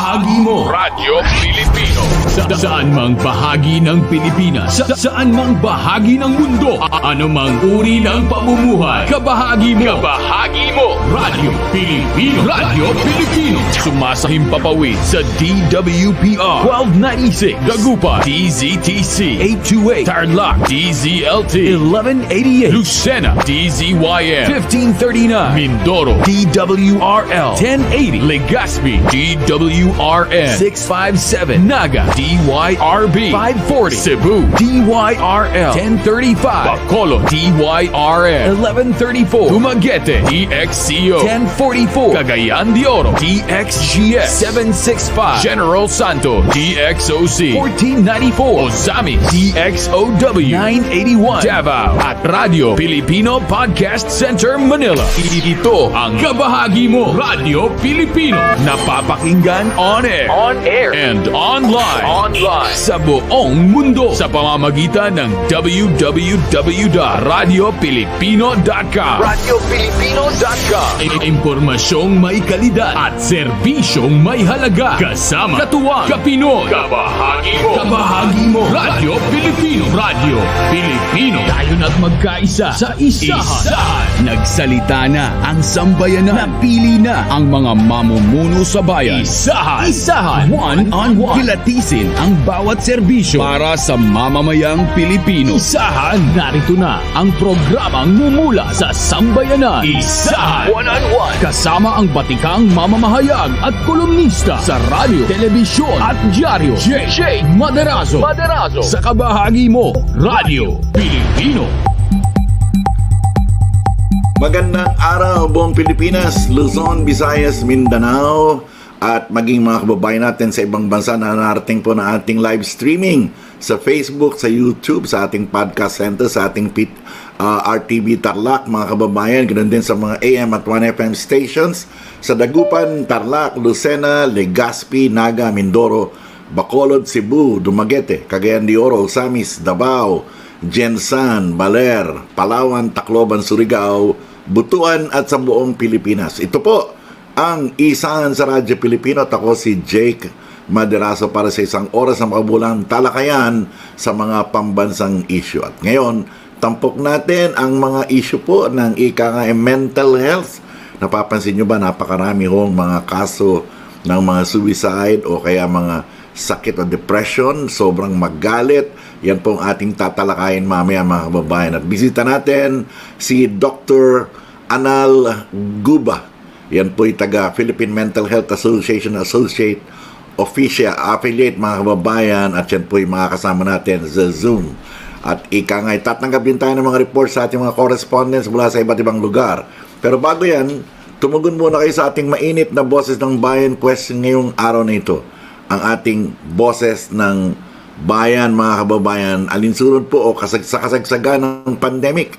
Kabahagi mo. Radyo Pilipino. Saan mang bahagi ng Pilipinas, saan mang bahagi ng mundo, ano mang uri ng pamumuhay, kabahagi mo. Kabahagi mo. Radyo Pilipino. Radyo Pilipino. Sumasahim papawid sa DWPR 1296 Dagupan, DZTC 828 Tarlac, DZLT 1188 Lucena, DZYN 1539 Mindoro, DWRL 1080 Legazpi, DWRN 657 Naga, DYRB 540 Cebu, DYRL 1035 Bacolod, DYRN 1134 Dumaguete, DXCO 1044 Cagayan de Oro, DXGS 765 General Santo, DXOC 1494 Ozami, DXOW 981 Davao at Radio Filipino Podcast Center Manila. Ito ang kabahagi mo, Radyo Pilipino, napapakinggan on air and online sa buong mundo sa pamamagitan ng www.radiopilipino.com. RadyoPilipino.com. Impormasyong may kalidad at serbisyong may halaga. Kasama, katuwang, kapinoy. Kabahagi mo. Kabahagi mo. Radyo Pilipino. Radyo Pilipino. Tayo na't magkaisa sa Isahan. Nagsalita na ang sambayanan. Napili na ang mga mamumuno sa bayan. Isahan. One-on-one. Kilatisin ang bawat serbisyo para sa mamamayang Pilipino. Isahan. Narito na ang programang mumulat sa sambayanan. Isahan. One-on-one. Kasama ang batikang mamamahayag at kolumnista sa radyo, telebisyon at dyaryo. J. Maderazo. Sa kabahagi mo, Radyo Pilipino. Magandang araw buong Pilipinas, Luzon, Visayas, Mindanao at maging mga kababayan natin sa ibang bansa na narating po na ating live streaming sa Facebook, sa YouTube, sa ating podcast center, sa ating RTV Tarlac, mga kababayan, ganoon din sa mga AM at 1FM stations sa Dagupan, Tarlac, Lucena, Legazpi, Naga, Mindoro, Bacolod, Cebu, Dumaguete, Cagayan de Oro, Osamis, Davao, Jensan, Baler, Palawan, Tacloban, Surigao, Butuan at sa buong Pilipinas. Ito po ang Isahan sa Radyo Pilipino at ako si Jake Maderazo para sa isang oras na makabulang talakayan sa mga pambansang issue. At ngayon, tampok natin ang mga issue po ng mental health. Napapansin nyo ba napakarami hong mga kaso ng mga suicide o kaya mga sakit o depression, sobrang magalit. Yan po ang ating tatalakayin mamaya mga kababayan. At bisita natin si Dr. Anuj Gaba. Yan po yung taga Philippine Mental Health Association Associate Affiliate mga kababayan. At yan po yung mga kasama natin sa Zoom. At ikangay, tatanggap din tayo ng mga reports sa ating mga correspondents mula sa iba't ibang lugar. Pero bago yan, tumugon muna kayo sa ating mainit na boses ng bayan question ngayong araw na ito. Ang ating boses ng bayan, mga kababayan, alinsunod po o sa kasagsagan ng pandemic.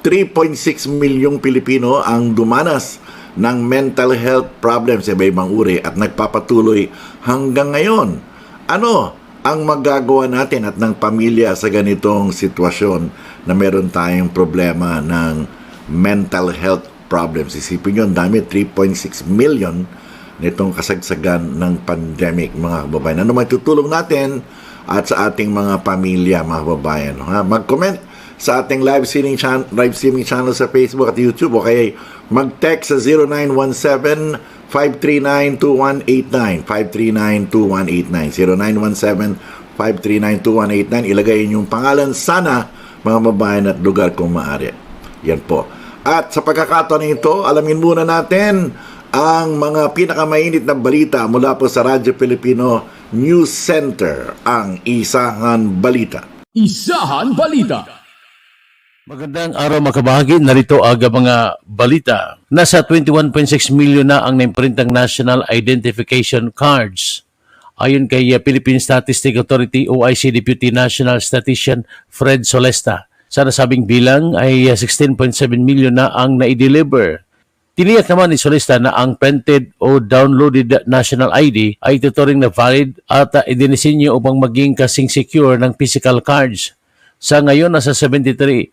3.6 milyong Pilipino ang dumanas ng mental health problems sa iba-ibang uri at nagpapatuloy hanggang ngayon. Ano ang magagawa natin at ng pamilya sa ganitong sitwasyon na meron tayong problema ng mental health problems? Isipin nyo, ang dami, 3.6 million nitong kasagsagan ng pandemic, mga kababayan. Ano matutulong natin at sa ating mga pamilya, mga kababayan? Mag-comment sa ating live streaming channel sa Facebook at YouTube o kaya mag-text sa 0917-539-2189 539-2189 ilagay yung pangalan sana, mga kababayan, at lugar kung maaari. Yan po. At sa pagkakataon nito, alamin muna natin ang mga pinakamainit na balita mula po sa Radyo Filipino News Center, ang Isahan Balita. Isahan Balita. Magandang araw mga kabahagi, narito aga mga balita. Nasa 21.6 milyon na ang naimprintang National Identification Cards. Ayon kay Philippine Statistic Authority OIC Deputy National Statistician Fred Solesta, sa nasabing bilang ay 16.7 milyon na ang na-deliver. Tiniyak naman ni Solista na ang printed o downloaded national ID ay tuturing na valid at idinisenyo upang maging kasing secure ng physical cards. Sa ngayon, nasa 73.8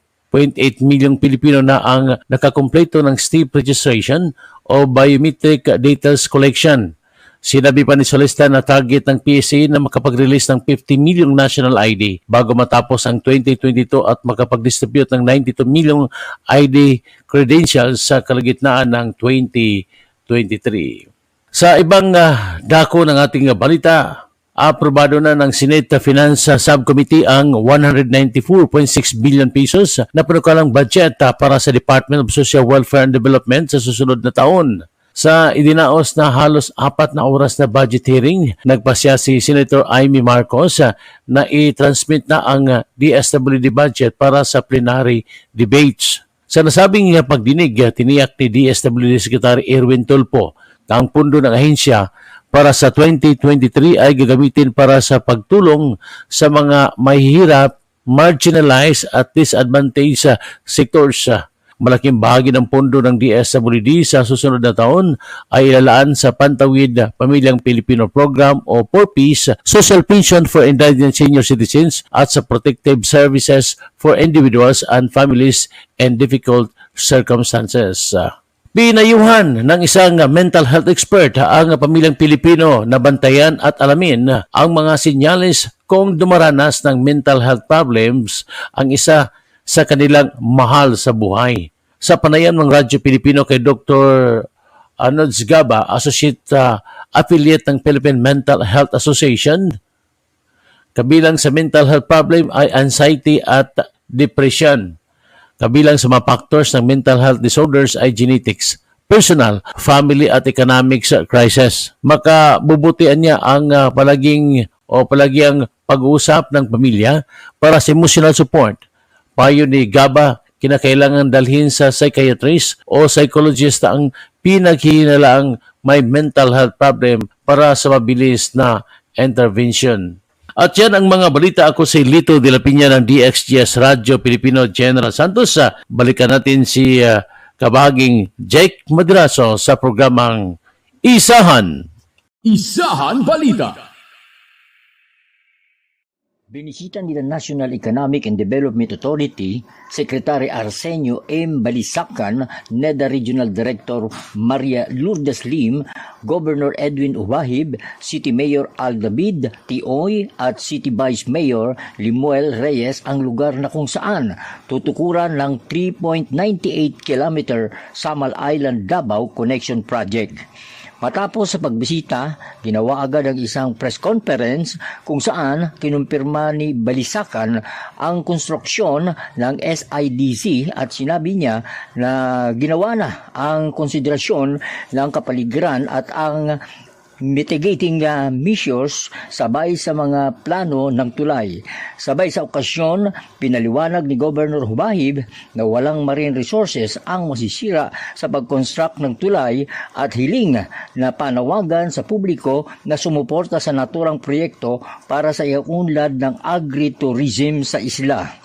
milyong Pilipino na ang nakakumpleto ng STIP registration o biometric details collection. Sinabi pa ni Solista na target ng PSA na makapag-release ng 50 milyong national ID bago matapos ang 2022 at makapag-distribute ng 92 milyong ID credentials sa kalagitnaan ng 2023. Sa ibang dako ng ating balita, aprobado na ng Senate Finance Subcommittee ang 194.6 billion pesos na panukalang budget para sa Department of Social Welfare and Development sa susunod na taon. Sa idinaos na halos 4 na oras na budget hearing, nagpasya si Senator Amy Marcos na i-transmit na ang DSWD budget para sa plenary debates. Sa nasabing pagdinig, tiniyak ni DSWD Secretary Erwin Tulfo na ang pundo ng ahensya para sa 2023 ay gagamitin para sa pagtulong sa mga mahihirap, marginalized at disadvantaged sectors. Malaking bahagi ng pondo ng DSWD sa susunod na taon ay ilalaan sa Pantawid Pamilyang Pilipino Program o 4Ps, Social Pension for Indigent Senior Citizens at sa Protective Services for Individuals and Families in Difficult Circumstances. Pinayuhan ng isang mental health expert ang pamilyang Pilipino na bantayan at alamin ang mga senyales kung dumaranas ng mental health problems ang isa sa kanilang mahal sa buhay. Sa panayam ng Radyo Pilipino kay Dr. Anuj Gaba, Associate Affiliate ng Philippine Mental Health Association, kabilang sa mental health problem ay anxiety at depression. Kabilang sa mga factors ng mental health disorders ay genetics, personal, family at economics crisis. Makabubutian niya ang palagiang pag-uusap ng pamilya para sa emotional support. Payo ni Gaba, kinakailangan dalhin sa psychiatrist o psychologist ang pinaghihinalaang may mental health problem para sa mabilis na intervention. At yan ang mga balita. Ako si Lito de la Piña ng DXGS Radyo Pilipino General Santos. Balikan natin si kabahaging Jake Madraso sa programang Isahan. Isahan Balita. Binisita nila National Economic and Development Authority, Secretary Arsenio M. Balisacan, NEDA Regional Director Maria Lourdes Lim, Governor Edwin Uwahib, City Mayor Al David Tioy at City Vice Mayor Limuel Reyes ang lugar na kung saan tutukuran ng 3.98 km Samal Island Davao Connection Project. Matapos sa pagbisita, ginawa agad ang isang press conference kung saan kinumpirma ni Balisacan ang konstruksyon ng SIDC at sinabi niya na ginawa na ang konsiderasyon ng kapaligiran at ang mitigating measures sabay sa mga plano ng tulay. Sabay sa okasyon, pinaliwanag ni Governor Humahib na walang marine resources ang masisira sa pag-construct ng tulay at hiling na panawagan sa publiko na sumuporta sa naturang proyekto para sa iunlad ng agritourism sa isla.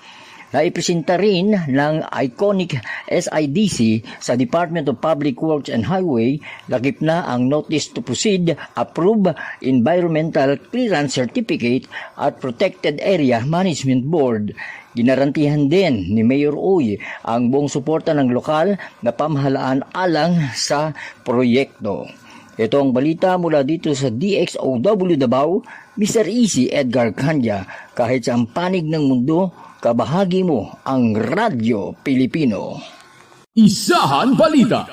Naipresenta rin ng iconic SIDC sa Department of Public Works and Highway, lagip na ang Notice to Proceed, Approve, Environmental Clearance Certificate at Protected Area Management Board. Ginarantihan din ni Mayor Uy ang buong suporta ng lokal na pamahalaan alang sa proyekto. Ito ang balita mula dito sa DXOW Davao, Mr. Easy Edgar Kanya. Kahit sa panig ng mundo, kabahagi mo ang Radyo Pilipino. Isahan Balita.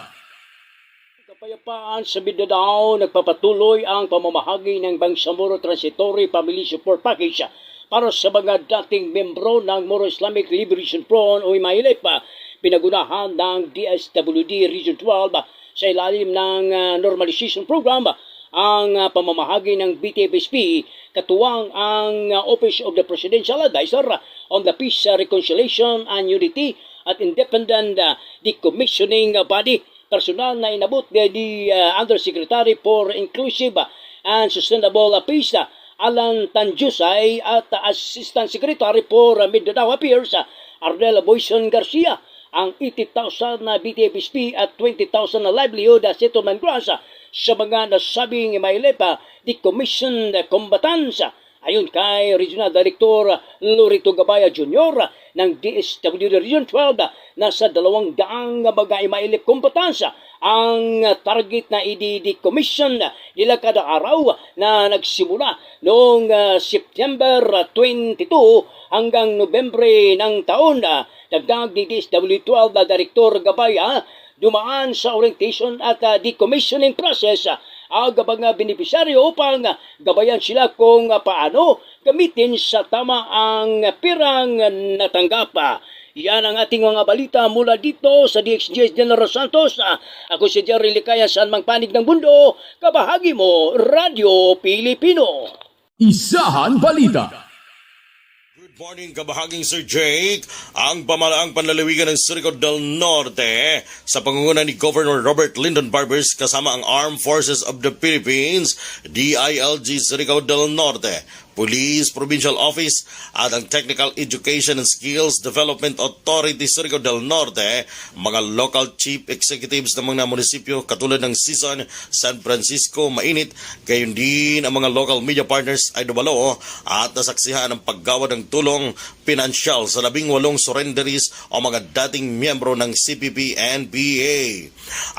Kapayapaan sa Mindanao, nagpapatuloy ang pamamahagi ng Bangsamoro Transitory Family Support Package para sa mga dating membro ng Moro Islamic Liberation Front o MILF, pinagunahan ng DSWD Region 12 sa ilalim ng Normalization Program. Ang pamamahagi ng BTFSP, katuwang ang Office of the Presidential Advisor on the Peace, Reconciliation and Unity at Independent Decommissioning Body. Personal na inabot ni Undersecretary for Inclusive and Sustainable Peace, Alan Tanjusay, at Assistant Secretary for Mindanao Affairs, Arnel Boyson Garcia. Ang 80,000 na BTFSP at 20,000 na livelihood settlement grants sa mga nasabing MILF decommissioned combatants Ayon kay Regional Director Narito Jr. ng DSWD Region 12, nasa 200 mga imailip kompetensya ang target na i-decommission nila kada araw na nagsimula noong September 22 hanggang Nobyembre ng taon. Dagdag ni DSWD 12 Director Gabaya, dumaan sa orientation at decommissioning process ang mga benepisyaryo upang gabayan sila kung paano gamitin sa tama ang pirang natanggap. Yan ang ating mga balita mula dito sa DXGS General Santos. Ako si Jerry Likaya, saan mang panig ng mundo, kabahagi mo, Radio Pilipino. Isahan Balita. Good morning, kabahaging Sir Jake. Ang pamalaang panlalawigan ng Surigao del Norte sa pangunguna ni Governor Robert Lyndon Barbers kasama ang Armed Forces of the Philippines, DILG Surigao del Norte, Police Provincial Office at ang Technical Education and Skills Development Authority Surigao del Norte, mga local chief executives ng mga munisipyo katulad ng Isahan, San Francisco, Mainit, gayon din ang mga local media partners ay dumalo at nasaksihan ang paggawa ng tulong pinansyal sa 18 surrenderies o mga dating miyembro ng CPP-NPA.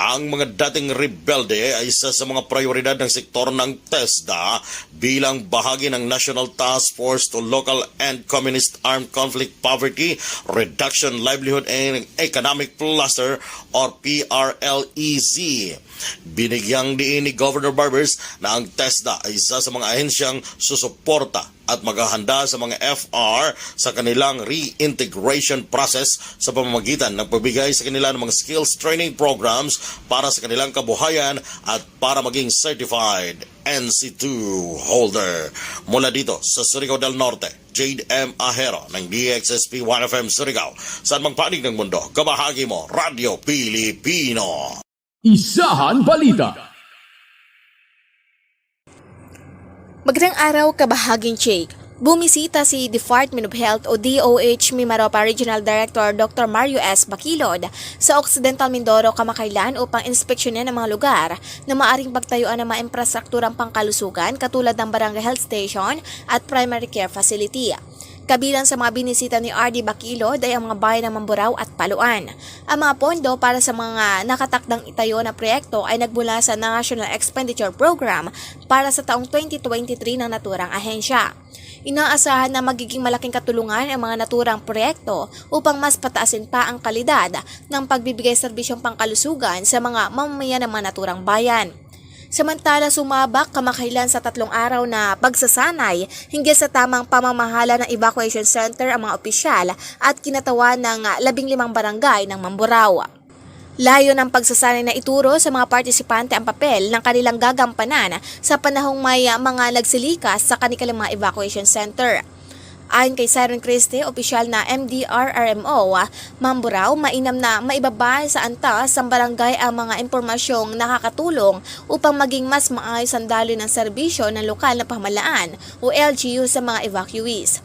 Ang mga dating rebelde ay isa sa mga prioridad ng sektor ng TESDA bilang bahagi ng National Task Force to Local and Communist Armed Conflict Poverty Reduction Livelihood and Economic Cluster or PRLEZ. Binigyang diin ni Governor Barbers na ang TESDA ay isa sa mga ahensyang susuporta at maghahanda sa mga FR sa kanilang reintegration process sa pamamagitan ng pagbigay sa kanila ng mga skills training programs para sa kanilang kabuhayan at para maging certified NC2 holder. Mula dito sa Surigao del Norte, Jade M. Ahero ng DXSP 1FM Surigao. Saan mang panig ng mundo, kabahagi mo, Radio Pilipino. Isahan Balita. Magandang araw, kabahaging Jake. Bumisita si Department of Health o DOH Mimaropa Regional Director Dr. Mario S. Baquilod sa Occidental Mindoro kamakailan upang inspeksyonan ang mga lugar na maaring pagtayuan ng mga infrastrukturang pangkalusugan katulad ng barangay health station at primary care facility. Kabilang sa mga binisita ni RD Baquilod ay ang mga bayan ng Mamburao at Paluan. Ang mga pondo para sa mga nakatakdang itayo na proyekto ay nagmula sa National Expenditure Program para sa taong 2023 ng naturang ahensya. Inaasahan na magiging malaking katulungan ang mga naturang proyekto upang mas pataasin pa ang kalidad ng pagbibigay serbisyong pangkalusugan sa mga mamamayan ng mga naturang bayan. Samantala, sumabak kamakailan sa 3 araw na pagsasanay hinggil sa tamang pamamahala ng evacuation center ang mga opisyal at kinatawan ng 15 barangay ng Mamburao. Layo ng pagsasanay na ituro sa mga partisipante ang papel ng kanilang gagampanan sa panahong may mga nagsilikas sa kanilang mga evacuation center. Ayon kay Siren Christie, opisyal na MDRRMO, Mamburao, mainam na maibaba sa antas ng barangay ang mga impormasyong nakakatulong upang maging mas maayos ang daloy ng serbisyo ng lokal na pamahalaan o LGU sa mga evacuees.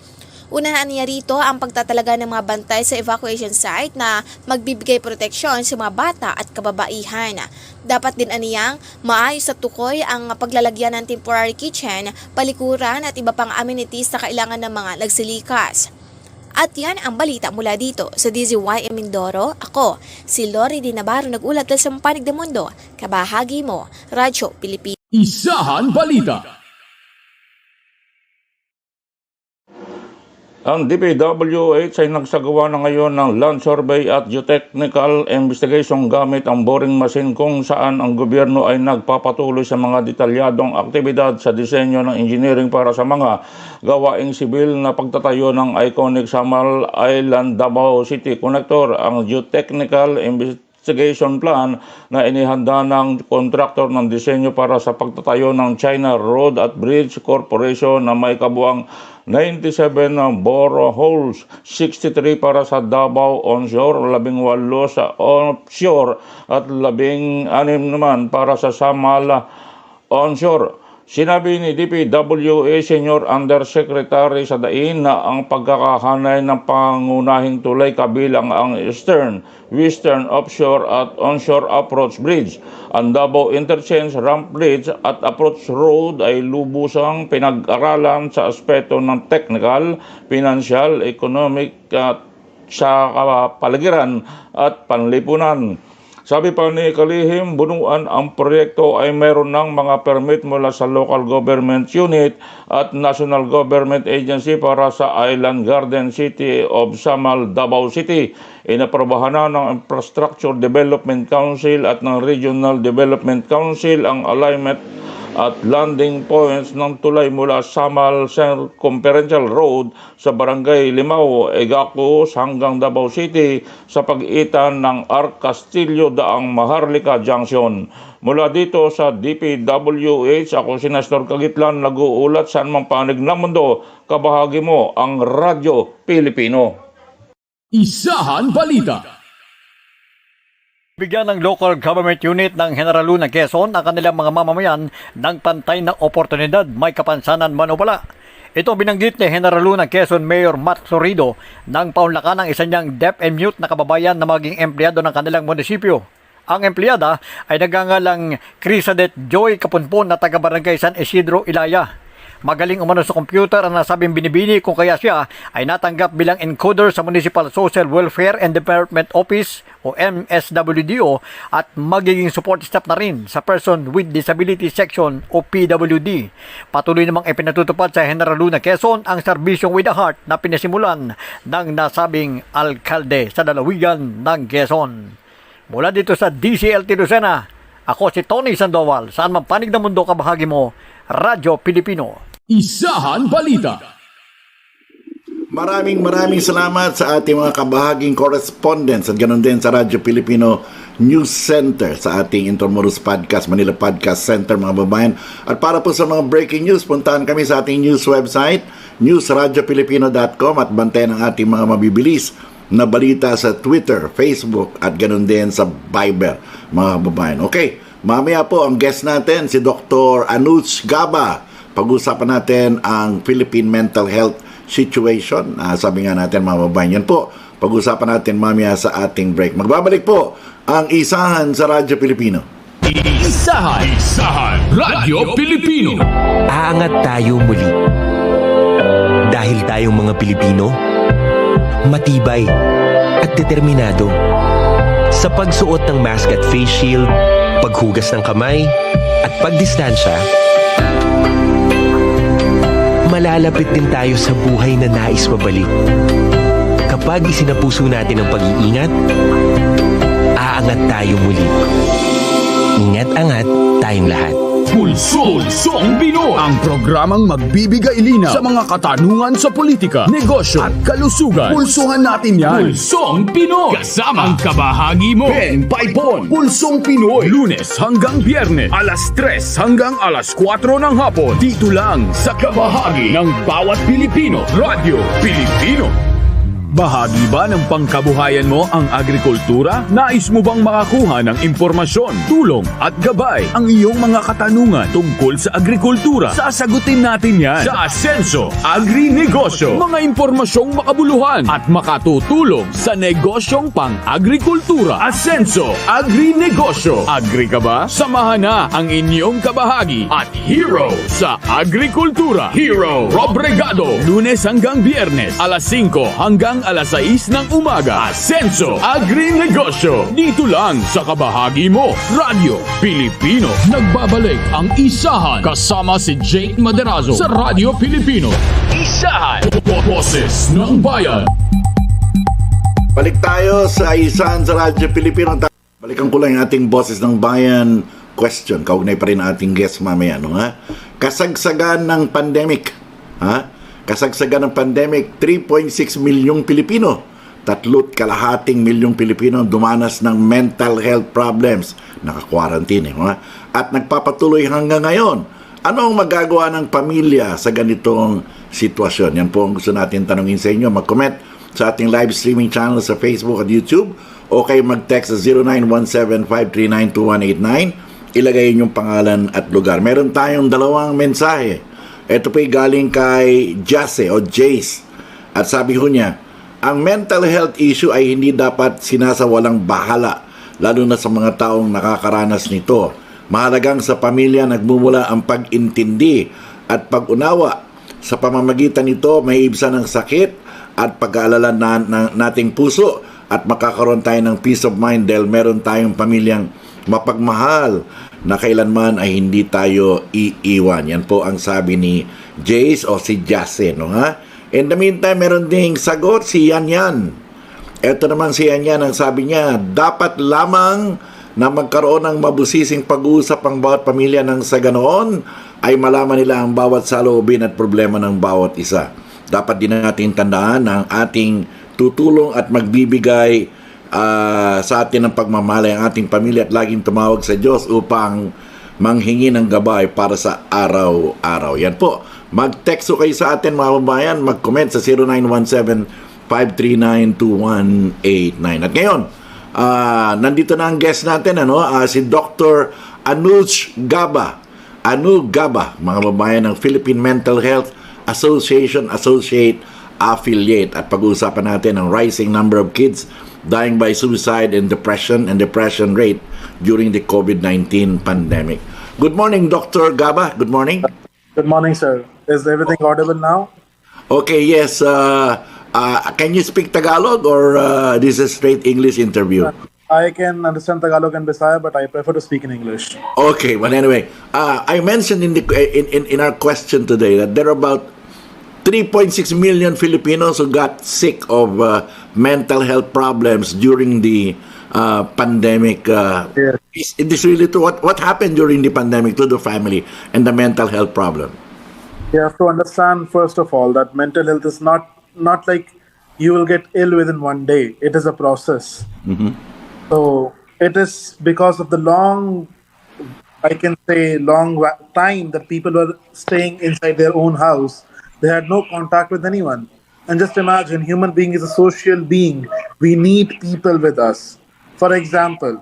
Unahan niya rito ang pagtatalaga ng mga bantay sa evacuation site na magbibigay proteksyon sa mga bata at kababaihan. Dapat din aniyang maayos at tukoy ang paglalagyan ng temporary kitchen, palikuran at iba pang amenities na kailangan ng mga nagsilikas. At yan ang balita mula dito sa DZYM Mindoro. Ako, si Lori Di Navarro, nag-ulat sa Panig ng Mundo. Kabahagi mo, Radyo Pilipino. Isahan Balita. Ang DPWH ay nagsagawa na ngayon ng land survey at geotechnical investigation gamit ang boring machine kung saan ang gobyerno ay nagpapatuloy sa mga detalyadong aktibidad sa disenyo ng engineering para sa mga gawaing sibil na pagtatayo ng iconic Samal Island Davao City Connector. Ang geotechnical investigation plan na inihanda ng kontraktor ng disenyo para sa pagtatayo ng China Road at Bridge Corporation na may kabuang 97 boreholes, 63 para sa Davao onshore, 18 sa offshore at 16 naman para sa Samala onshore. Sinabi ni DPWA Senior Undersecretary sa Dain na ang pagkakahanay ng pangunahing tulay kabilang ang Eastern, Western Offshore at Onshore Approach Bridge, ang Davao Interchange Ramp Bridge at Approach Road ay lubusang pinag-aralan sa aspeto ng technical, financial, economic at sa kapaligiran at panlipunan. Sabi pa ni Kalihim, bunuan ang proyekto ay meron ng mga permit mula sa local government unit at national government agency para sa Island Garden City of Samal, Davao City. Inaprobahan na ng Infrastructure Development Council at ng Regional Development Council ang alignment at landing points ng tulay mula Samal Circumferential Road sa Barangay Limao, Egacos hanggang Davao City sa pagitan ng Arc Castillo daang Maharlika Junction. Mula dito sa DPWH, ako si Nestor Kagitlan, nag-uulat sa anumang panig ng mundo, kabahagi mo ang Radyo Pilipino. Isahan Balita. Bigyan ng local government unit ng General Luna, Quezon ang kanilang mga mamamayan ng pantay na oportunidad, may kapansanan man o wala. Ito binanggit ni General Luna, Quezon Mayor Matt Florido nang paunlakan ng isa niyang deaf and mute na kababayan na maging empleyado ng kanilang munisipyo. Ang empleyada ay nagangalang Crisadet Joy Kapunpon na taga-barangay San Isidro, Ilaya. Magaling umano sa computer ang nasabing binibini kung kaya siya ay natanggap bilang encoder sa Municipal Social Welfare and Development Office o MSWDO at magiging support staff na rin sa Person with Disability Section o PWD. Patuloy namang ipinatutupad sa General Luna, Quezon ang serbisyong with a heart na pinasimulan ng nasabing alkalde sa lalawigan ng Quezon. Mula dito sa DCLT Lucena, ako si Tony Sandoval. Saan man panig ng mundo kabahagi mo, Radyo Pilipino. Isahan Balita. Maraming salamat sa ating mga kabahaging correspondents at ganoon din sa Radyo Pilipino News Center sa ating Intramuros Podcast, Manila Podcast Center, mga babayan. At para po sa mga breaking news, puntahan kami sa ating news website, newsradiopilipino.com at bantayan ang ating mga mabibilis na balita sa Twitter, Facebook at ganoon din sa Viber, mga babayan. Okay, mamaya po ang guest natin si Dr. Anuj Gaba. Pag-usapan natin ang Philippine mental health situation. Sabi nga natin, mga babayan, yan po. Pag-usapan natin mamaya sa ating break. Magbabalik po ang Isahan sa Radyo Pilipino. Isahan Radyo Pilipino. Aangat tayo muli. Dahil tayong mga Pilipino, matibay at determinado. Sa pagsuot ng mask at face shield, paghugas ng kamay, at pagdistansya, malalapit din tayo sa buhay na nais mabalik. Kapag isinapuso natin ang pag-iingat, aangat tayo muli. Ingat-angat tayong lahat. Pulsong Pinoy, ang programang magbibigay linaw sa mga katanungan sa politika, negosyo at kalusugan. Pulsuhan natin yan. Pulsong Pinoy, kasama ang kabahagi mo. Ben Paipon, Pulsong Pinoy, Lunes hanggang Biyernes, alas 3 hanggang alas 4 ng hapon. Dito lang sa kabahagi ng bawat Pilipino, Radyo Pilipino. Bahagi ba ng pangkabuhayan mo ang agrikultura? Nais mo bang makakuha ng impormasyon, tulong at gabay ang iyong mga katanungan tungkol sa agrikultura? Sasagutin natin yan sa Asenso Agri-Negosyo. Mga impormasyong makabuluhan at makatutulong sa negosyong pang-agrikultura. Asenso Agri-Negosyo. Agri ka ba? Samahan na ang inyong kabahagi at hero sa agrikultura. Hero Rob Regado. Lunes hanggang Biyernes, alas 5 hanggang alas 6 ng umaga. Asenso Agri-Negosyo. Dito lang sa kabahagi mo, Radyo Pilipino. Nagbabalik ang Isahan kasama si Jake Maderazo sa Radyo Pilipino. Isahan, boses ng bayan. Balik tayo sa Isahan sa Radyo Pilipino. Balikan ko lang yung ating boses ng bayan question. Kaugnay pa rin ating guest mamaya, no, ha? Kasagsagan ng pandemic, ha? Kasagsagan ng pandemic, 3.6 milyong Pilipino, 3.5 milyong Pilipino dumanas ng mental health problems, naka-quarantine, at nagpapatuloy hanggang ngayon. Ano ang magagawa ng pamilya sa ganitong sitwasyon? Yan po ang gusto natin tanungin sa inyo. Mag-comment sa ating live streaming channel sa Facebook at YouTube o kayo mag-text sa 0917-539-2189 ilagay yung pangalan at lugar. Meron tayong dalawang mensahe. Ito po'y galing kay Jace o Jace. At sabi ho niya, ang mental health issue ay hindi dapat sinasawalang bahala, lalo na sa mga taong nakakaranas nito. Mahalagang sa pamilya nagmumula ang pag-intindi at pag-unawa. Sa pamamagitan nito, may ibsan ng sakit at pag-aalala nating puso at makakaroon tayo ng peace of mind dahil meron tayong pamilyang mapagmahal na kailanman ay hindi tayo iiwan. Yan po ang sabi ni Jace o si Jace, no ha? In the meantime, meron ding sagot si Yan. Ito naman si Yan ang sabi niya, dapat lamang na magkaroon ng mabusising pag-uusap ang bawat pamilya nang sa ganoon ay malaman nila ang bawat saloobin at problema ng bawat isa. Dapat din natin tandaan na ang ating tutulong at magbibigay sa atin ng pagmamahal ang ating pamilya at laging tumawag sa Diyos upang manghingi ng gabay para sa araw-araw. Yan po. Mag-text kayo sa atin mga kababayan, mag-comment sa 0917-539-2189. At ngayon, nandito na ang guest natin, si Dr. Anuj Gaba. Anuj Gaba, mga kababayan ng Philippine Mental Health Association Associate Affiliate. At pag-uusapan natin ang rising number of kids dying by suicide and depression rate during the COVID-19 pandemic. Good morning, Dr. Gaba. Good morning. Good morning, sir. Is everything audible now? Okay, yes. Can you speak Tagalog or this is a straight English interview? I can understand Tagalog and Bisaya, but I prefer to speak in English. Okay, well anyway, I mentioned in our question today that there are about 3.6 million Filipinos who got sick of mental health problems during the pandemic. Yes. Is this really true? What happened during the pandemic to the family and the mental health problem? You have to understand, first of all, that mental health is not like you will get ill within one day. It is a process. Mm-hmm. So it is because of the long time that people were staying inside their own house. They had no contact with anyone. And just imagine, human being is a social being. We need people with us. For example,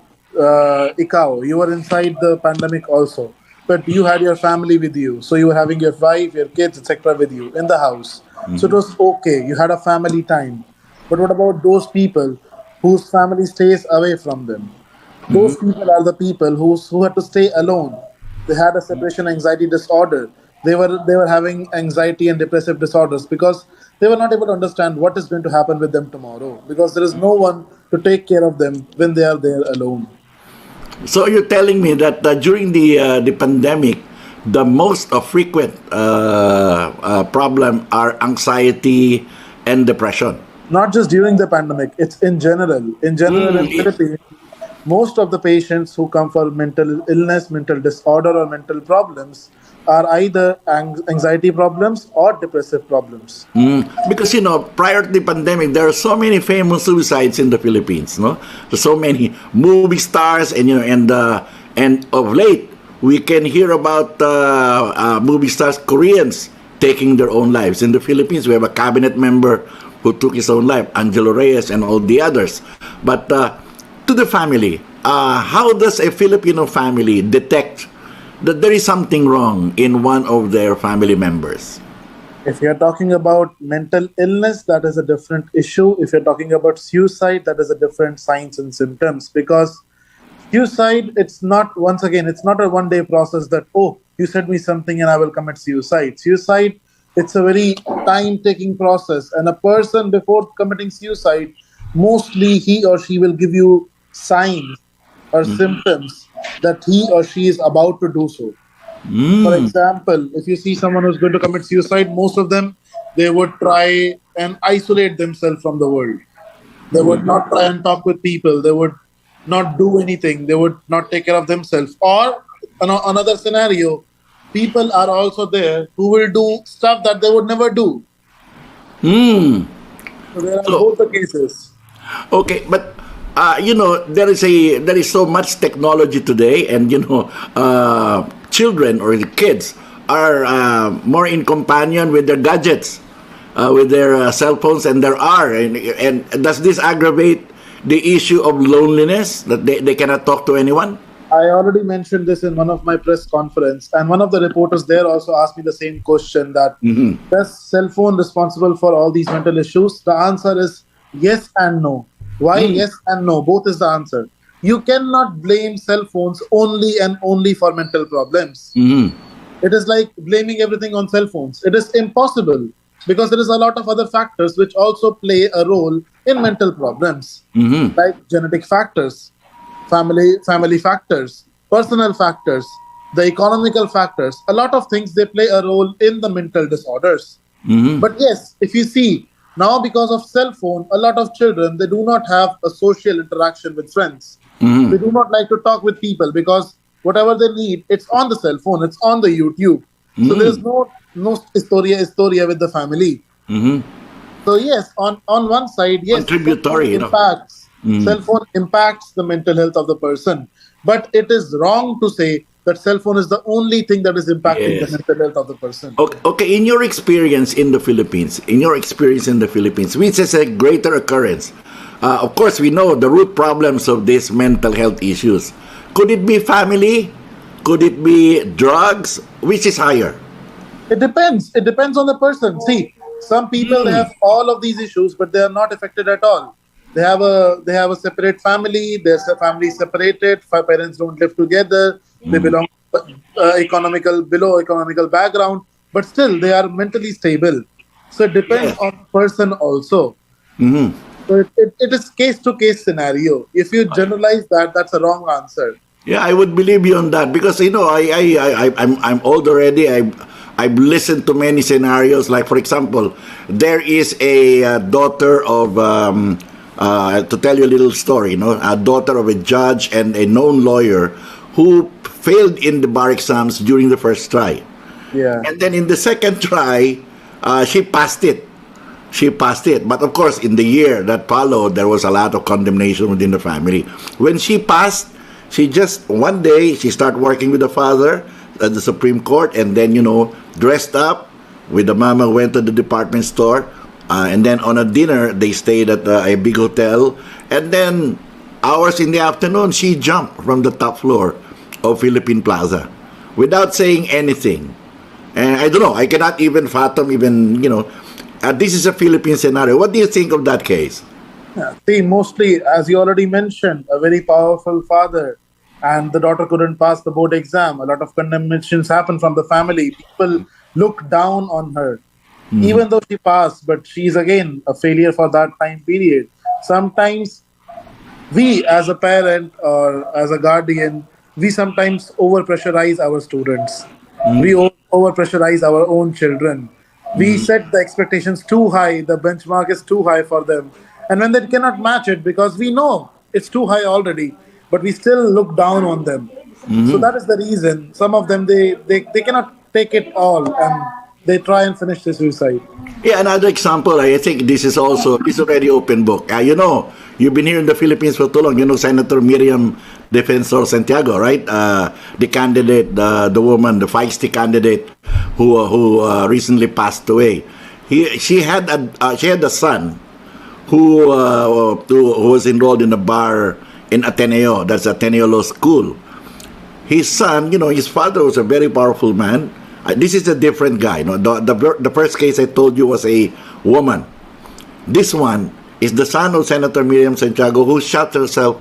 ikaw, you were inside the pandemic also, but you had your family with you. So you were having your wife, your kids, etc. with you in the house. Mm-hmm. So it was okay. You had a family time. But what about those people whose family stays away from them? Mm-hmm. Those people are the people who had to stay alone. They had a separation anxiety disorder. They were having anxiety and depressive disorders because they were not able to understand what is going to happen with them tomorrow, because there is no one to take care of them when they are there alone. So you're telling me that during the pandemic, the most frequent problem are anxiety and depression. Not just during the pandemic, it's in general. In Philippines, most of the patients who come for mental illness, mental disorder, or mental problems are either anxiety problems or depressive problems. Because, prior to the pandemic, there are so many famous suicides in the Philippines, no? So many movie stars, and of late, we can hear about movie stars, Koreans, taking their own lives. In the Philippines, we have a cabinet member who took his own life, Angelo Reyes and all the others. But to the family, how does a Filipino family detect that there is something wrong in one of their family members? If you're talking about mental illness, that is a different issue. If you're talking about suicide, that is a different signs and symptoms. Because suicide, it's not a one-day process that, oh, you said me something and I will commit suicide. Suicide, it's a very time-taking process. And a person, before committing suicide, mostly he or she will give you signs or symptoms that he or she is about to do so. For example, if you see someone who's going to commit suicide, most of them, they would try and isolate themselves from the world. They would not try and talk with people. They would not do anything. They would not take care of themselves. Or another scenario, people are also there who will do stuff that they would never do. So there are both the cases. Okay, but there is so much technology today, and children or the kids are more in companion with their gadgets, with their cell phones, and does this aggravate the issue of loneliness, that they cannot talk to anyone? I already mentioned this in one of my press conference, and one of the reporters there also asked me the same question: that is cell phone responsible for all these mental issues? The answer is yes and no. Why yes and no? Both is the answer. You cannot blame cell phones only and only for mental problems. It is like blaming everything on cell phones. It is impossible because there is a lot of other factors which also play a role in mental problems, like genetic factors, family factors, personal factors, the economical factors. A lot of things, they play a role in the mental disorders. But yes, if you see now, because of cell phone, a lot of children, they do not have a social interaction with friends. They do not like to talk with people because whatever they need, it's on the cell phone, it's on the YouTube. So there's no historia with the family. So yes, on one side, yes, Contributory, cell phone impacts the mental health of the person. But it is wrong to say that cell phone is the only thing that is impacting the mental health of the person. Okay, in your experience in the Philippines, which is a greater occurrence? Of course, we know the root problems of these mental health issues. Could it be family? Could it be drugs? Which is higher? It depends. It depends on the person. See, some people they have all of these issues, but they are not affected at all. They have a separate family. Their family is separated. Parents don't live together. They belong below economical background, but still they are mentally stable. So it depends on the person also. So it is case to case scenario. If you generalize that, that's a wrong answer. Yeah, I would believe you on that because I'm old already. I've listened to many scenarios. Like for example, there is a daughter of to tell you a little story. A daughter of a judge and a known lawyer who failed in the bar exams during the first try. Yeah. And then in the second try, she passed it. But of course, in the year that followed, there was a lot of condemnation within the family. When she passed, one day, she started working with the father at the Supreme Court, and then, dressed up with the mama, went to the department store, and then on a dinner, they stayed at a big hotel, and then hours in the afternoon, she jumped from the top floor of Philippine Plaza without saying anything. And I don't know, I cannot even fathom this is a Philippine scenario. What do you think of that case? Yeah. See, mostly, as you already mentioned, a very powerful father, and the daughter couldn't pass the board exam. A lot of condemnations happen from the family. People look down on her, even though she passed, but she's again a failure for that time period. Sometimes we, as a parent or as a guardian, we sometimes over-pressurize our students. We over-pressurize our own children. We set the expectations too high. The benchmark is too high for them. And when they cannot match it, because we know it's too high already, but we still look down on them. So that is the reason. Some of them, they cannot take it all, and they try and finish the suicide. Yeah, another example, I think it's already open book. You've been here in the Philippines for too long. Senator Miriam Defensor Santiago, right? The candidate, the woman, the feisty candidate who recently passed away. She had a son who was enrolled in a bar in Ateneo. That's Ateneo Law School. His son, his father was a very powerful man. This is a different guy. The first case I told you was a woman. This one is the son of Senator Miriam Santiago, who shot himself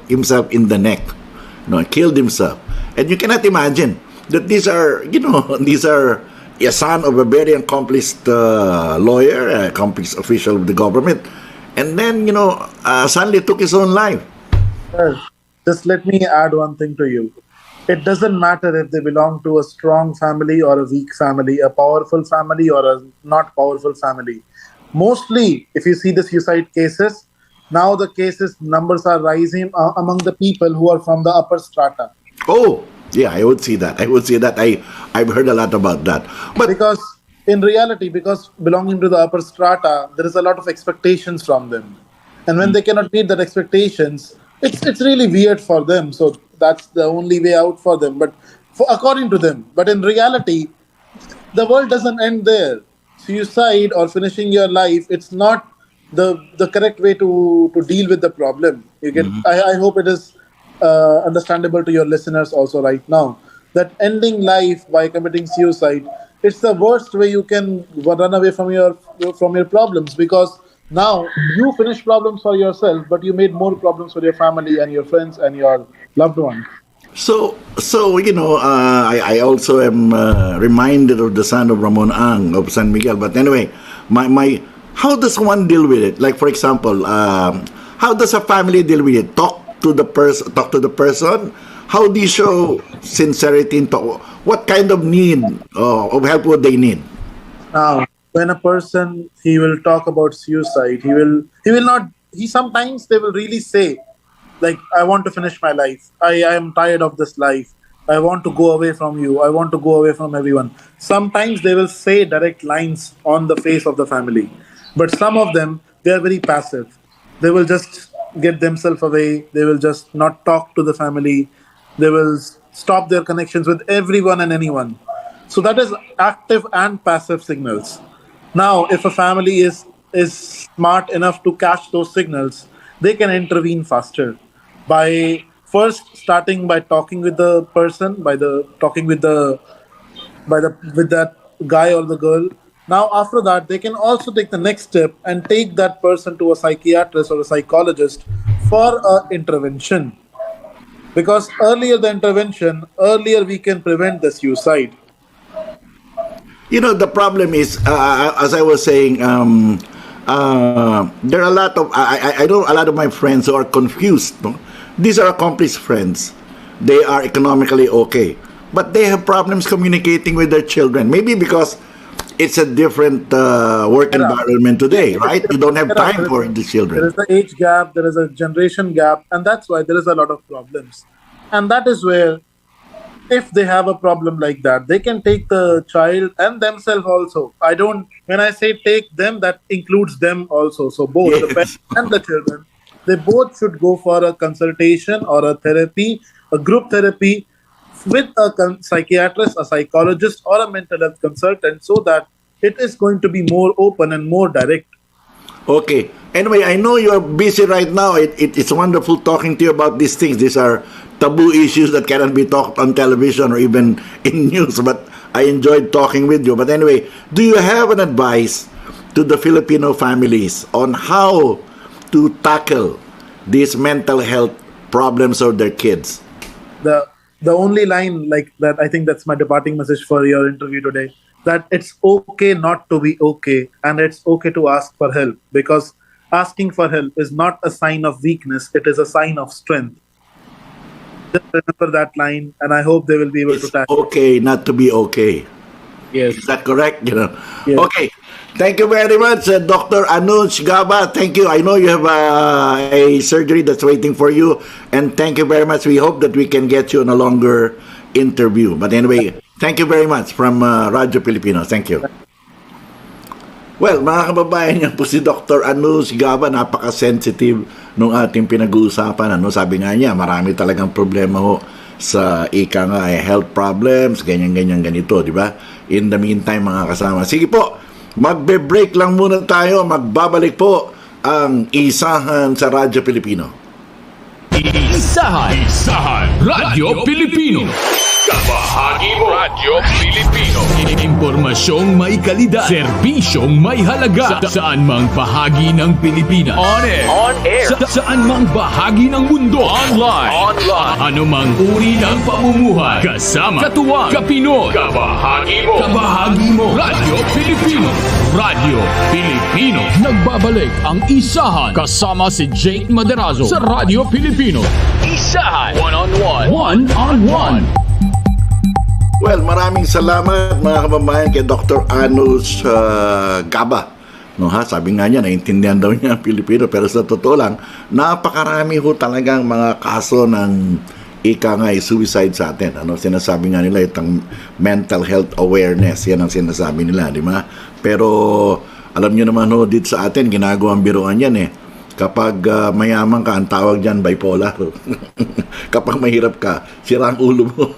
in the neck. Killed himself. And you cannot imagine that these are a son of a very accomplished lawyer, accomplished official of the government, and then suddenly took his own life. Sir, just let me add one thing to you. It doesn't matter if they belong to a strong family or a weak family, a powerful family or a not powerful family. Mostly, if you see the suicide cases, now the cases numbers are rising among the people who are from the upper strata. Oh, yeah, I would see that. I've heard a lot about that. But because in reality, because belonging to the upper strata, there is a lot of expectations from them. And when they cannot meet that expectations, it's really weird for them. So that's the only way out for them. But according to them. But in reality, the world doesn't end there. Suicide or finishing your life, it's not the correct way to deal with the problem. I hope it is understandable to your listeners also right now, that ending life by committing suicide, it's the worst way you can run away from your problems, because now you finish problems for yourself, but you made more problems for your family and your friends and your loved ones. So I also am reminded of the son of Ramon Ang of San Miguel. But anyway, my how does one deal with it? Like, for example, how does a family deal with it? Talk to the person. How do you show sincerity into what kind of need of help would they need? Now, when a person, he will talk about suicide, he sometimes they will really say, like, I want to finish my life. I am tired of this life. I want to go away from you. I want to go away from everyone. Sometimes they will say direct lines on the face of the family. But some of them, they are very passive. They will just get themselves away. They will just not talk to the family. They will stop their connections with everyone and anyone. So that is active and passive signals. Now, if a family is smart enough to catch those signals, they can intervene faster by first starting by talking with the person, talking with that guy or the girl. Now, after that, they can also take the next step and take that person to a psychiatrist or a psychologist for a intervention. Because earlier we can prevent the suicide. The problem is, as I was saying, there are a lot of I know a lot of my friends who are confused. No? These are accomplished friends. They are economically okay, but they have problems communicating with their children. Maybe because it's a different work environment today, right? You don't have time for the children. There is the age gap, there is a generation gap, and that's why there is a lot of problems. And that is where, if they have a problem like that, they can take the child and themselves also. When I say take them, that includes them also. So both the parents and the children, they both should go for a consultation or a therapy, a group therapy with a psychiatrist, a psychologist, or a mental health consultant, so that it is going to be more open and more direct. Okay. Anyway, I know you're busy right now. It's wonderful talking to you about these things. These are taboo issues that cannot be talked on television or even in news, but I enjoyed talking with you. But anyway, do you have an advice to the Filipino families on how to tackle these mental health problems of their kids? The only line like that, I think that's my departing message for your interview today, that it's okay not to be okay, and it's okay to ask for help, because asking for help is not a sign of weakness, it is a sign of strength. Just remember that line, and I hope they will be able to tackle. Okay not to be okay. Yes. Is that correct? Yes. Okay. Thank you very much, Dr. Anuj Gaba. Thank you. I know you have a surgery that's waiting for you, and thank you very much. We hope that we can get you on a longer interview. But anyway, thank you very much from Radyo Pilipino. Thank you. Well, mga kababayan, yan po si Dr. Anuj Gaba. Napaka-sensitive nung ating pinag-uusapan. Sabi nga niya, marami talagang problema ho sa health problems, ganyan-ganyan ganito, di ba? In the meantime, mga kasama. Sige po, magbe-break lang muna tayo. Magbabalik po ang Isahan sa Radyo Pilipino. Isahan, Radyo Pilipino. Kabahagi mo. Radyo Pilipino. Impormasyong may kalidad, serbisyong may halaga, saan mang bahagi ng Pilipinas. On air. Saan mang bahagi ng mundo. Online. Anumang uri ng pamumuhay. Kasama, katuwang, kapinoy. Kabahagi mo. Radyo Pilipino. Radyo Pilipino. Nagbabalik ang Isahan kasama si Jake Maderazo sa Radyo Pilipino. Isahan. One-on-one. One-on-one. Well, maraming salamat mga kababayan kay Dr. Anuj Gaba. Sabi nga niya, naintindihan daw niya ang Pilipino, pero sa totoo lang, napakarami ho talagang mga kaso ng suicide sa atin. Sinasabi nga nila itong mental health awareness, yan ang sinasabi nila, di ba? Pero alam niyo naman dito sa atin, ginagawang biruan yan Kapag mayaman ka, ang tawag dyan, bipolar. Kapag mahirap ka, sira ang ulo mo.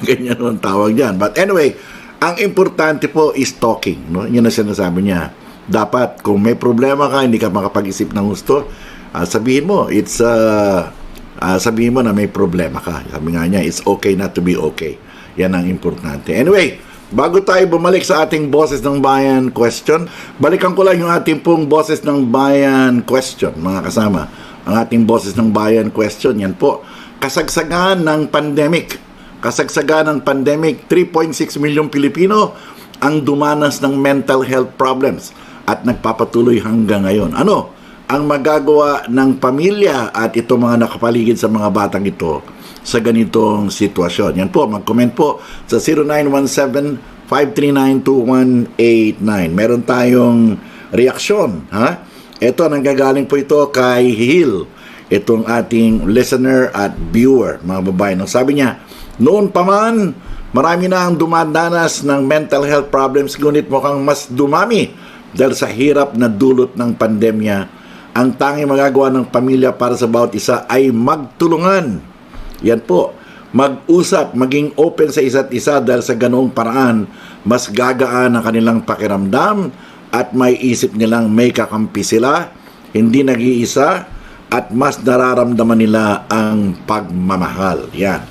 Ganyan ang tawag dyan. But anyway, ang importante po is talking. Yan ang sinasabi niya. Dapat, kung may problema ka, hindi ka makapag-isip ng gusto, sabihin mo, it's sabihin mo na may problema ka. Sabi nga niya, it's okay not to be okay. Yan ang importante. Anyway, bago tayo bumalik sa ating Boses ng Bayan question, balikan ko lang yung ating pong Boses ng Bayan question, mga kasama. Ang ating Boses ng Bayan question, yan po. Kasagsagan ng pandemic. Kasagsagan ng pandemic, 3.6 milyong Pilipino ang dumanas ng mental health problems at nagpapatuloy hanggang ngayon. Ano ang magagawa ng pamilya at ito mga nakapaligid sa mga batang ito sa ganitong sitwasyon? Yan po, mag-comment po sa 0917-539-2189. Meron tayong reaksyon. Ito, nanggagaling po ito kay Hill, itong ating listener at viewer, mga babae. Sabi niya, noon pa man, marami na ang dumadanas ng mental health problems, ngunit mukhang mas dumami dahil sa hirap na dulot ng pandemya. Ang tanging magagawa ng pamilya para sa bawat isa ay magtulungan. Yan po, mag-usap, maging open sa isa't isa dahil sa ganoong paraan, mas gagaan ang kanilang pakiramdam at may isip nilang may kakampi sila, hindi nag-iisa, at mas nararamdaman nila ang pagmamahal. Yan.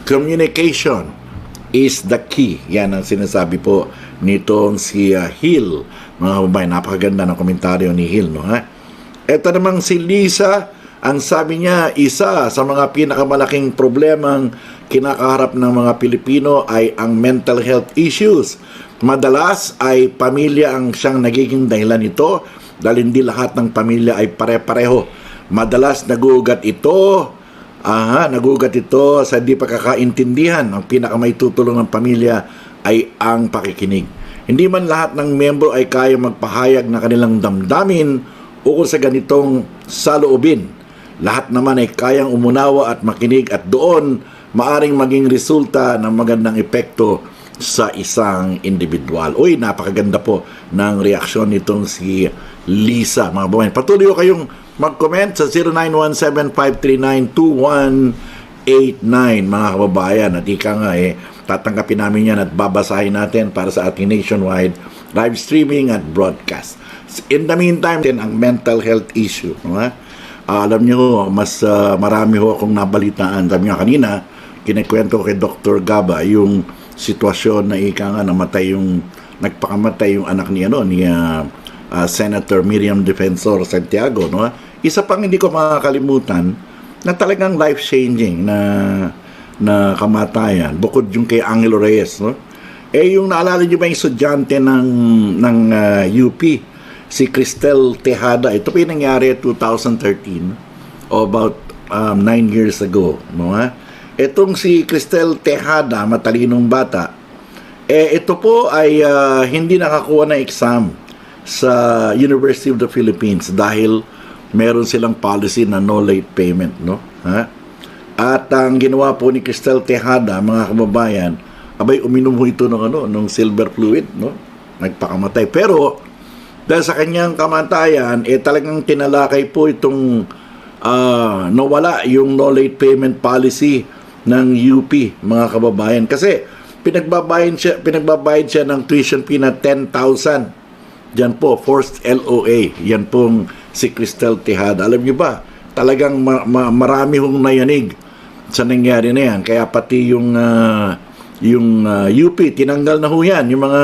Communication is the key. Yan ang sinasabi po nitong si Hill. Mga babae, napakaganda ng komentaryo ni Hill, no? Ito namang si Lisa, ang sabi niya, isa sa mga pinakamalaking problemang kinakaharap ng mga Pilipino ay ang mental health issues. Madalas ay pamilya ang siyang nagiging dahilan nito dahil hindi lahat ng pamilya ay pare-pareho. Madalas nagugat ito sa di pagkakaintindihan. Ang pinakamay tutulong ng pamilya ay ang pakikinig. Hindi man lahat ng miyembro ay kaya magpahayag na kanilang damdamin ukol sa ganitong saloobin. Lahat naman ay kayang umunawa at makinig at doon maaring maging resulta ng magandang epekto sa isang individual. Uy, napakaganda po ng reaksyon nitong si Lisa, mga babae. Patuloy ko kayong mag-comment sa 0917-539-2189, mga kababayan. At ika nga tatanggapin namin yan at babasahin natin para sa ating nationwide live streaming at broadcast. In the meantime, ang mental health issue. Alam niyo, mas marami ho akong nabalitaan. Sabi nga kanina, kinikwento ko kay Dr. Gaba yung sitwasyon na ika nga nagpakamatay yung anak ni Senator Miriam Defensor Santiago. Isa pang hindi ko makakalimutan na talagang life-changing na kamatayan, bukod yung kay Angelo Reyes. Yung naalala niyo ba yung estudyante ng UP, si Cristel Tejada? Ito po yung nangyari 2013 o about 9 years ago. Itong si Cristel Tejada, matalinong bata, ito po ay hindi nakakuha ng exam sa University of the Philippines dahil meron silang policy na no late payment. At ang ginawa po ni Cristel Tejada, mga kababayan, uminom ho ito ng silver fluid. Nagpakamatay. Pero dahil sa kanyang kamatayan, talagang tinalakay po itong nawala yung no late payment policy ng UP, mga kababayan. Kasi pinagbabayad siya ng tuition fee na 10,000. Diyan po, forced LOA. Yan pong si Cristel Tejada. Alam niyo ba, talagang marami hong nayanig sa nangyari na yan. Kaya pati yung UP, tinanggal na ho yan. Yung mga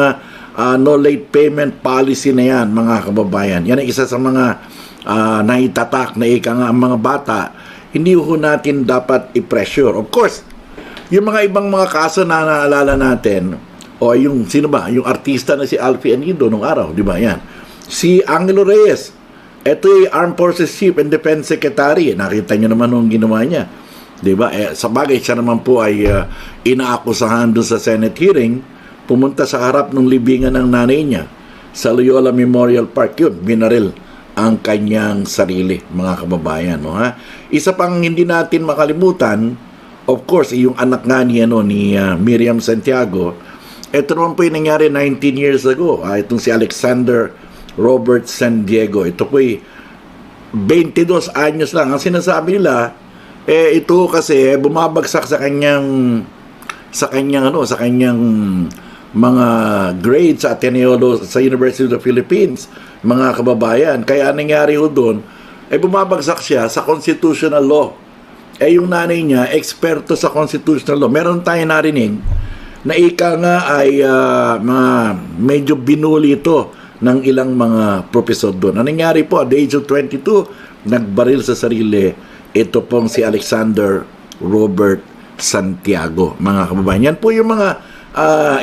no late payment policy na yan, mga kababayan. Yan ang isa sa mga naitatak na ang mga bata, hindi ho natin dapat i-pressure. Of course, yung mga ibang mga kaso na naalala natin, o yung sino ba, yung artista na si Alfie Anido nung araw, di ba yan? Si Angelo Reyes, ito yung Armed Forces Chief and Defense Secretary. Nakita nyo naman nung ginawa niya. Di ba? Sa bagay, siya naman po ay inaakusahan doon sa Senate hearing. Pumunta sa harap ng libingan ng nanay niya sa Loyola Memorial Park. Yun, binaril ang kanyang sarili, mga kababayan. Isa pang hindi natin makalimutan, of course, yung anak nga ni Miriam Santiago. Ito naman po yung nangyari 19 years ago. Itong si Alexander Robert San Diego. Ito po 22 anyos lang. Ang sinasabi nila, ito kasi bumabagsak sa kanyang mga grades sa Ateneo sa University of the Philippines, mga kababayan. Kaya nangyari ho doon, bumabagsak siya sa constitutional law yung nanay niya, eksperto sa constitutional law. Meron tayo narinig na ika nga ay medyo binuli ito ng ilang mga profesor doon. Ang nangyari po, at the age of 22, nagbaril sa sarili. Ito pong si Alexander Robert Santiago, mga kababayan. Yan po yung mga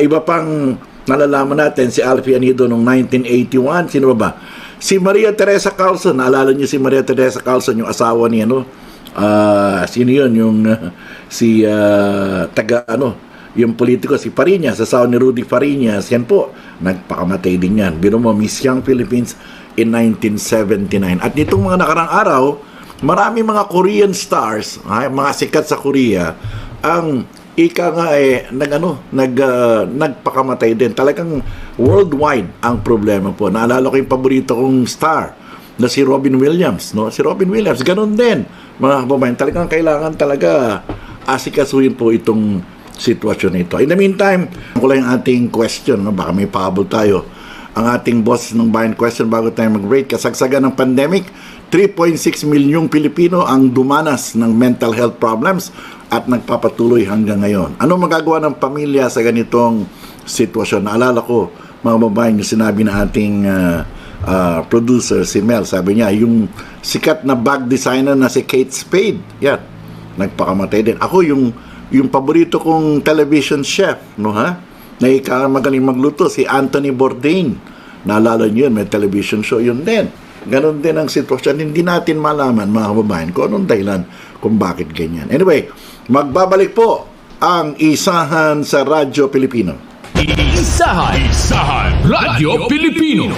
iba pang nalalaman natin. Si Alfie Anido noong 1981. Sino ba? Si Maria Teresa Carlson. Naalala niyo si Maria Teresa Carlson, yung asawa ni sino yun? Yung yung politiko, si Fariñas, asawa ni Rudy Fariñas. Yan po, nagpakamatay din yan. Biro mo, Miss Young Philippines in 1979. At nitong mga nakarang araw, marami mga Korean stars, mga sikat sa Korea, ang ika nga nagpakamatay din. Talagang worldwide ang problema po. Naalala ko yung paborito kong star na si Robin Williams, no? Si Robin Williams, ganun din. Mga kababayan, talagang kailangan talaga asikasuhin po itong sitwasyon na ito. In the meantime, ako lang yung ating question, no? Baka may pahabol tayo. Ang ating boss ng Bayan question bago tayo mag-rate. Kasagsagan ng pandemic, 3.6 milyong Pilipino ang dumanas ng mental health problems at nagpapatuloy hanggang ngayon. Ano magagawa ng pamilya sa ganitong sitwasyon? Naalala ko, mga babaeng, yung sinabi na ating producer, si Mel, sabi niya, yung sikat na bag designer na si Kate Spade, yan, nagpakamatay din. Ako, yung paborito kong television chef, no ha? Na magaling magluto, si Anthony Bourdain. Naalala niyo yun, may television show, yun din. Ganon din ang sitwasyon. Hindi natin malaman, mga kababayan, kung anong dahilan kung bakit ganyan. Anyway, magbabalik po ang Isahan sa Radyo Pilipino. Isahan, Radyo Pilipino.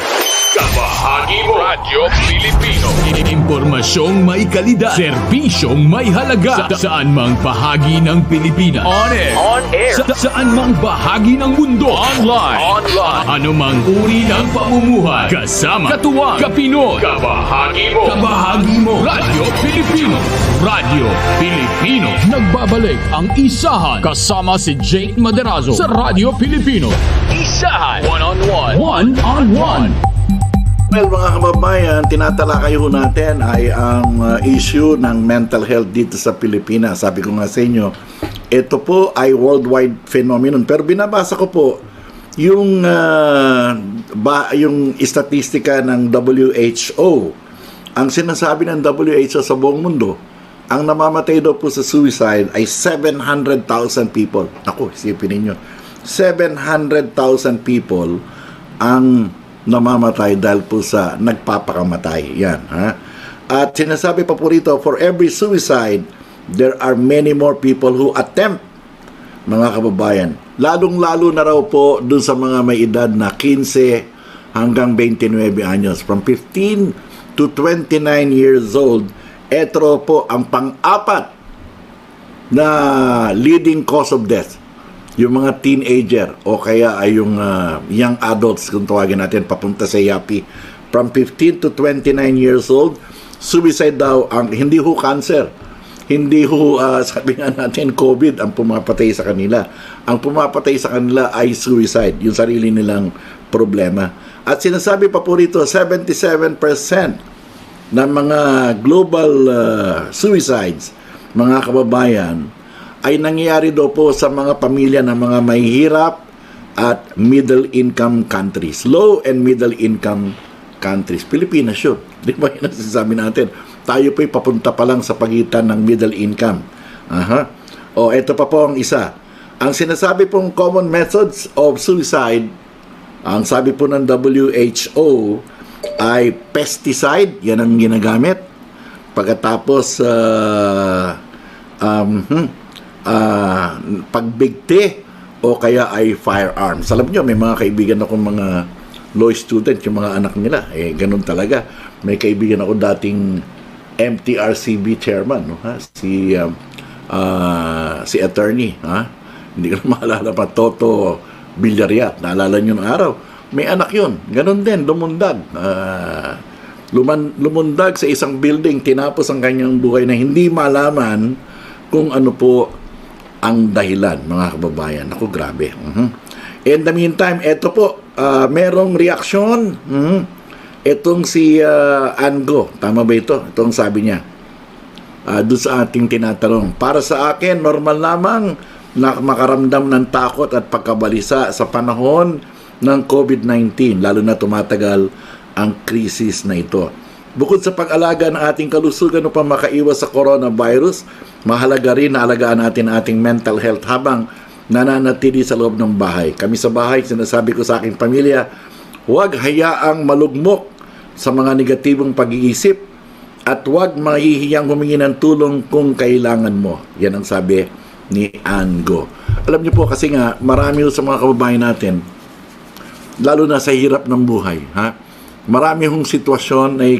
Kabahagi mo. Radyo Pilipino. Impormasyong may kalidad, serbisyong may halaga, saan mang bahagi ng Pilipinas. On air. Saan mang bahagi ng mundo. Online. Anumang uri ng pamumuhay. Kasama, katuwang, kapinoy. Kabahagi mo. Kabahagi mo. Radyo Pilipino. Radyo Pilipino. Nagbabalik ang Isahan kasama si Jake Maderazo sa Radyo Pilipino. Isahan. One-on-one. One-on-one. Well, mga kababayan, tinatalakay ho natin ay ang issue ng mental health dito sa Pilipinas. Sabi ko nga sa inyo, ito po ay worldwide phenomenon. Pero binabasa ko po yung statistika ng WHO. Ang sinasabi ng WHO sa buong mundo, ang namamatay daw po sa suicide ay 700,000 people. Ako, isipin ninyo, 700,000 people ang namamatay dahil po sa nagpapakamatay. Yan, ha? At sinasabi pa po rito, for every suicide, there are many more people who attempt, mga kababayan. Lalong-lalo na raw po dun sa mga may edad na 15 hanggang 29 anyos. From 15 to 29 years old, eto po ang pang-apat na leading cause of death. Yung mga teenager o kaya ay yung young adults kung tawagin natin papunta sa yapi, from 15 to 29 years old, suicide daw ang hindi ho cancer, hindi ho sabi nga natin COVID ang pumapatay sa kanila. Ang pumapatay sa kanila ay suicide, yung sarili nilang problema. At sinasabi pa po rito, 77% ng mga global suicides, mga kababayan, ay nangyayari daw po sa mga pamilya ng mga mahihirap at middle-income countries. Low and middle-income countries. Pilipinas yun. Di ba yun ang sinasabi natin? Tayo po'y papunta pa lang sa pagitan ng middle-income. O, ito pa po ang isa. Ang sinasabi pong common methods of suicide, ang sabi po ng WHO, ay pesticide. Yan ang ginagamit. Pagkatapos, pagbigti o kaya ay firearms. Alam nyo, may mga kaibigan akong mga law student, yung mga anak nila, ganun talaga. May kaibigan ako dating MTRCB chairman, no? Si attorney, hindi ko na maalala pa, Toto Villarreal. Naalala nyo ng araw. May anak yun, ganun din, lumundag. Lumundag sa isang building, tinapos ang kanyang buhay na hindi malaman kung ano po ang dahilan, mga kababayan. Ako, grabe. In the meantime, eto po, merong reaksyon. Etong si Ango, tama ba ito? Itong sabi niya, doon sa ating tinatanong. Para sa akin, normal lamang na makaramdam ng takot at pagkabalisa sa panahon ng COVID-19, lalo na tumatagal ang krisis na ito. Bukod sa pag-alaga ng ating kalusugan upang makaiwas sa coronavirus, mahalaga rin na alagaan natin ating mental health habang nananatili sa loob ng bahay. Kami sa bahay, sinasabi ko sa aking pamilya, huwag hayaang malugmok sa mga negatibong pag-iisip at huwag mahihiyang humingi ng tulong kung kailangan mo. Yan ang sabi ni Ango. Alam niyo po kasi nga, marami sa mga kababayan natin, lalo na sa hirap ng buhay, ha? Marami hong sitwasyon na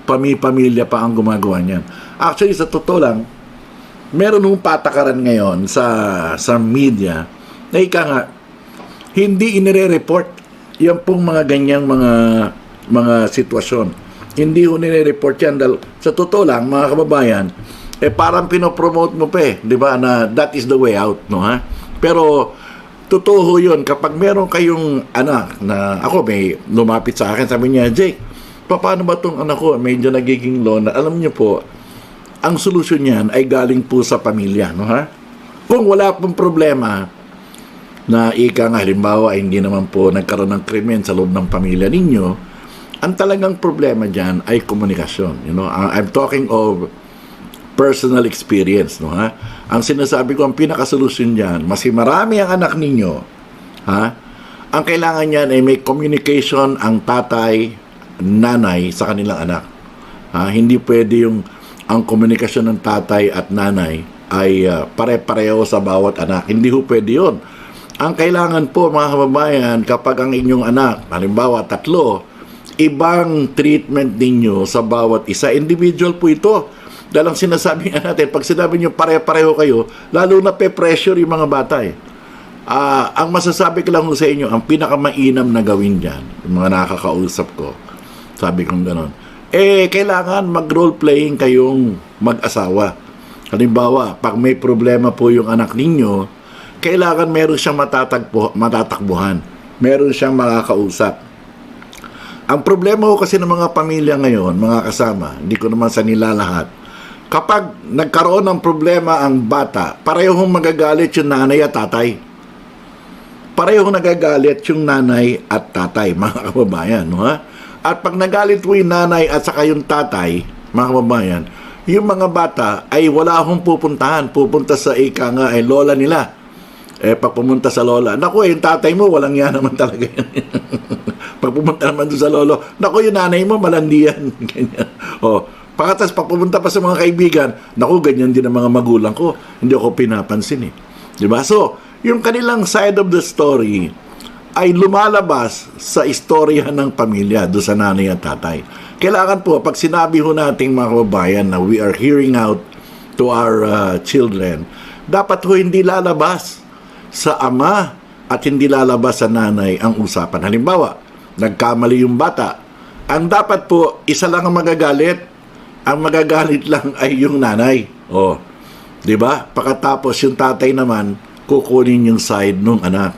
pamilya pa ang gumagawa niyan. Actually, sa totoo lang, meron hong patakaran ngayon sa media na hindi inire-report yan pong mga ganyang mga sitwasyon. Hindi ho nire-report yan dahil sa totoo lang, mga kababayan, parang pinopromote mo pa di ba, na that is the way out, no ha? Pero totoo ho yun, kapag meron kayong anak na, ako may lumapit sa akin, sabi niya, Jake, paano ba itong anak ko medyo nagiging loner? Alam niyo po, ang solusyon niyan ay galing po sa pamilya, no ha? Kung wala pong problema na halimbawa ay hindi naman po nagkaroon ng krimen sa loob ng pamilya ninyo, ang talagang problema dyan ay komunikasyon. You know, I'm talking of personal experience, no ha? Ang sinasabi ko, ang pinakasolusyon dyan, mas marami ang anak ninyo, ha? Ang kailangan niyan ay may communication ang tatay, nanay sa kanilang anak. Ha? Hindi pwede ang komunikasyon ng tatay at nanay ay pare-pareho sa bawat anak. Hindi ho pwede yun. Ang kailangan po, mga kababayan, kapag ang inyong anak, halimbawa 3, ibang treatment ninyo sa bawat isa. Individual po ito. Dahil ang sinasabi nga natin, pag sinabi nyo pare-pareho kayo, lalo na pe-pressure yung mga bata ang masasabi ko lang sa inyo, ang pinakamainam na gawin dyan, yung mga nakakausap ko, sabi kong ganon, kailangan mag-role-playing kayong mag-asawa. Halimbawa, pag may problema po yung anak ninyo, kailangan meron siyang matatakbuhan. Meron siyang makakausap. Ang problema ko kasi ng mga pamilya ngayon, mga kasama, hindi ko naman sa nila lahat, kapag nagkaroon ng problema ang bata, parehong magagalit yung nanay at tatay. Parehong nagagalit yung nanay at tatay, mga kababayan. No, ha? At pag nagalit po yung nanay at saka yung tatay, mga kababayan, yung mga bata ay wala akong pupuntahan. Pupunta sa lola nila. Pag pumunta sa lola, naku, yung tatay mo, walang yan naman talaga yan. Pag pumunta naman doon sa lolo, naku, yung nanay mo, malandi yan. Ganyan. Pagkatas, pag pumunta pa sa mga kaibigan, naku, ganyan din ang mga magulang ko. Hindi ako pinapansin Diba? So, yung kanilang side of the story ay lumalabas sa istorya ng pamilya doon sa nanay at tatay. Kailangan po, pag sinabi ho nating mga kababayan na we are hearing out to our children, dapat ho hindi lalabas sa ama at hindi lalabas sa nanay ang usapan. Halimbawa, nagkamali yung bata. Ang dapat po, isa lang ang magagalit. Ang magagalit lang ay yung nanay. Di ba? Pagkatapos yung tatay naman, kukunin yung side ng anak.